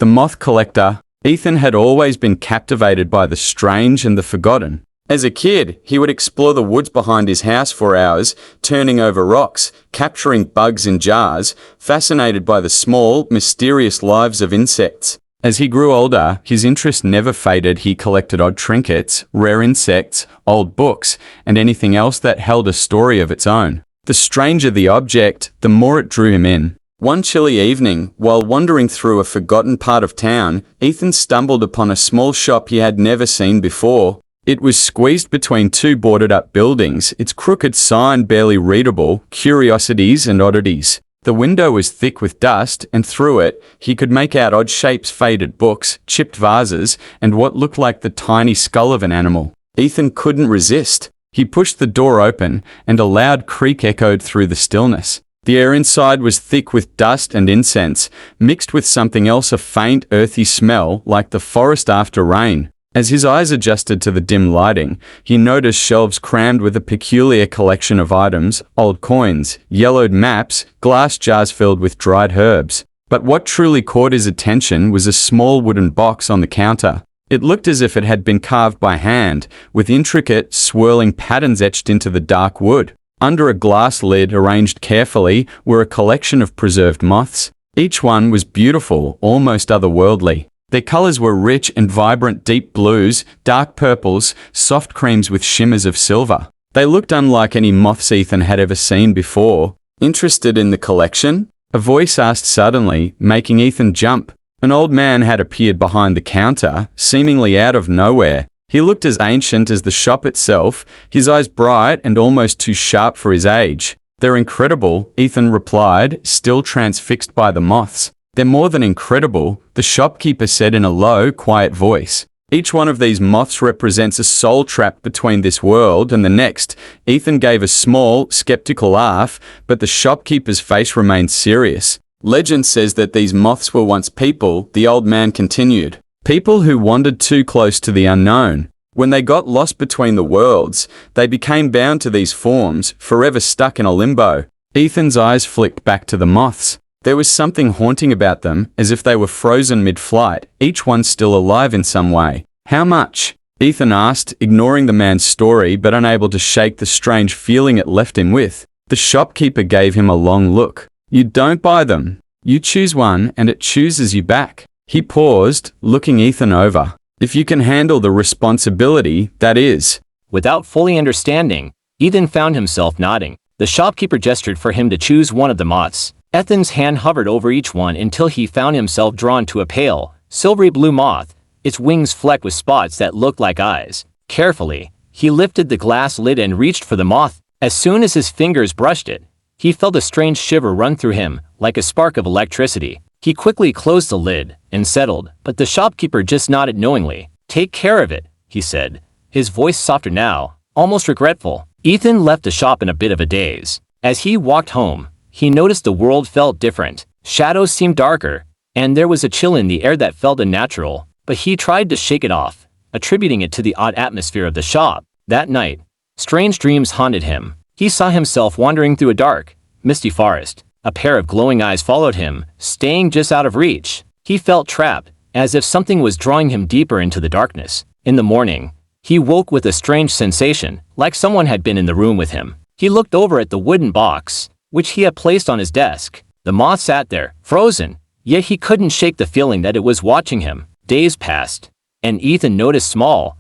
The Moth Collector. Ethan had always been captivated by the strange and the forgotten. As a kid, he would explore the woods behind his house for hours, turning over rocks, capturing bugs in jars, fascinated by the small, mysterious lives of insects. As he grew older, his interest never faded. He collected odd trinkets, rare insects, old books, and anything else that held a story of its own. The stranger the object, the more it drew him in. One chilly evening, while wandering through a forgotten part of town, Ethan stumbled upon a small shop he had never seen before. It was squeezed between two boarded-up buildings, its crooked sign barely readable, curiosities and oddities. The window was thick with dust, and through it, he could make out odd shapes, faded books, chipped vases, and what looked like the tiny skull of an animal. Ethan couldn't resist. He pushed the door open, and a loud creak echoed through the stillness. The air inside was thick with dust and incense, mixed with something else, a faint, earthy smell, like the forest after rain. As his eyes adjusted to the dim lighting, he noticed shelves crammed with a peculiar collection of items, old coins, yellowed maps, glass jars filled with dried herbs. But what truly caught his attention was a small wooden box on the counter. It looked as if it had been carved by hand, with intricate, swirling patterns etched into the dark wood. Under a glass lid arranged carefully were a collection of preserved moths. Each one was beautiful, almost otherworldly. Their colors were rich and vibrant, deep blues, dark purples, soft creams with shimmers of silver. They looked unlike any moths Ethan had ever seen before. Interested in the collection? A voice asked suddenly, making Ethan jump. An old man had appeared behind the counter, seemingly out of nowhere. He looked as ancient as the shop itself, his eyes bright and almost too sharp for his age. "They're incredible," Ethan replied, still transfixed by the moths. "They're more than incredible," the shopkeeper said in a low, quiet voice. "Each one of these moths represents a soul trapped between this world and the next." Ethan gave a small, skeptical laugh, but the shopkeeper's face remained serious. "Legend says that these moths were once people," the old man continued. "People who wandered too close to the unknown. When they got lost between the worlds, they became bound to these forms, forever stuck in a limbo." Ethan's eyes flicked back to the moths. There was something haunting about them, as if they were frozen mid-flight, each one still alive in some way. "How much?" Ethan asked, ignoring the man's story but unable to shake the strange feeling it left him with. The shopkeeper gave him a long look. "You don't buy them. You choose one and it chooses you back." He paused, looking Ethan over. "If you can handle the responsibility, that is." Without fully understanding, Ethan found himself nodding. The shopkeeper gestured for him to choose one of the moths. Ethan's hand hovered over each one until he found himself drawn to a pale, silvery blue moth, its wings flecked with spots that looked like eyes. Carefully, he lifted the glass lid and reached for the moth. As soon as his fingers brushed it, he felt a strange shiver run through him, like a spark of electricity. He quickly closed the lid and settled, but the shopkeeper just nodded knowingly. "Take care of it," he said, his voice softer now, almost regretful. Ethan left the shop in a bit of a daze. As he walked home, he noticed the world felt different. Shadows seemed darker, and there was a chill in the air that felt unnatural, but he tried to shake it off, attributing it to the odd atmosphere of the shop. That night, strange dreams haunted him. He saw himself wandering through a dark, misty forest. A pair of glowing eyes followed him, staying just out of reach. He felt trapped, as if something was drawing him deeper into the darkness. In the morning, he woke with a strange sensation, like someone had been in the room with him. He looked over at the wooden box, which he had placed on his desk. The moth sat there, frozen, yet he couldn't shake the feeling that it was watching him. Days passed, and Ethan noticed small,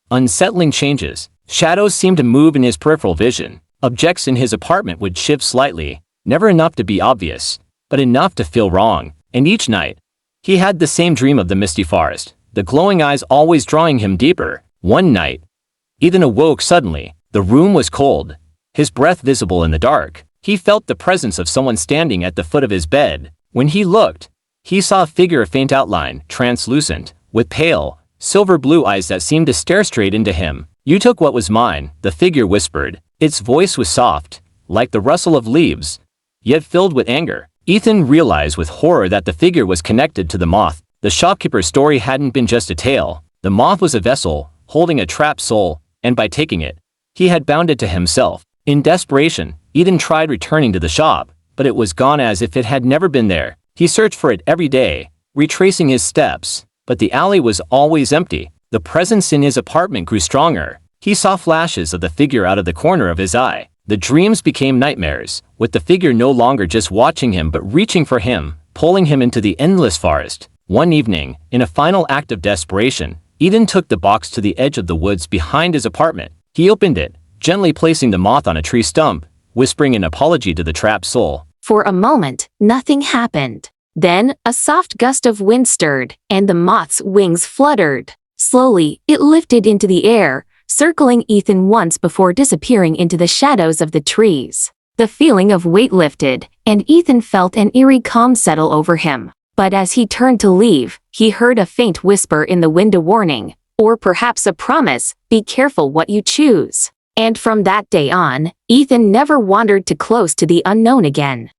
unsettling changes. Shadows seemed to move in his peripheral vision. Objects in his apartment would shift slightly, never enough to be obvious, but enough to feel wrong. And each night, he had the same dream of the misty forest, the glowing eyes always drawing him deeper. One night, Ethan awoke suddenly. The room was cold, his breath visible in the dark. He felt the presence of someone standing at the foot of his bed. When he looked, he saw a figure, a faint outline, translucent, with pale, silver blue eyes that seemed to stare straight into him. "You took what was mine," the figure whispered. Its voice was soft, like the rustle of leaves, yet filled with anger. Ethan realized with horror that the figure was connected to the moth. The shopkeeper's story hadn't been just a tale. The moth was a vessel, holding a trapped soul, and by taking it, he had bound it to himself. In desperation, Ethan tried returning to the shop, but it was gone as if it had never been there. He searched for it every day, retracing his steps, but the alley was always empty. The presence in his apartment grew stronger. He saw flashes of the figure out of the corner of his eye. The dreams became nightmares, with the figure no longer just watching him but reaching for him, pulling him into the endless forest. One evening, in a final act of desperation, Ethan took the box to the edge of the woods behind his apartment. He opened it, gently placing the moth on a tree stump, whispering an apology to the trapped soul. For a moment, nothing happened. Then, a soft gust of wind stirred, and the moth's wings fluttered. Slowly, it lifted into the air, circling Ethan once before disappearing into the shadows of the trees. The feeling of weight lifted, and Ethan felt an eerie calm settle over him. But as he turned to leave, he heard a faint whisper in the wind, a warning, or perhaps a promise, be careful what you choose. And from that day on, Ethan never wandered too close to the unknown again.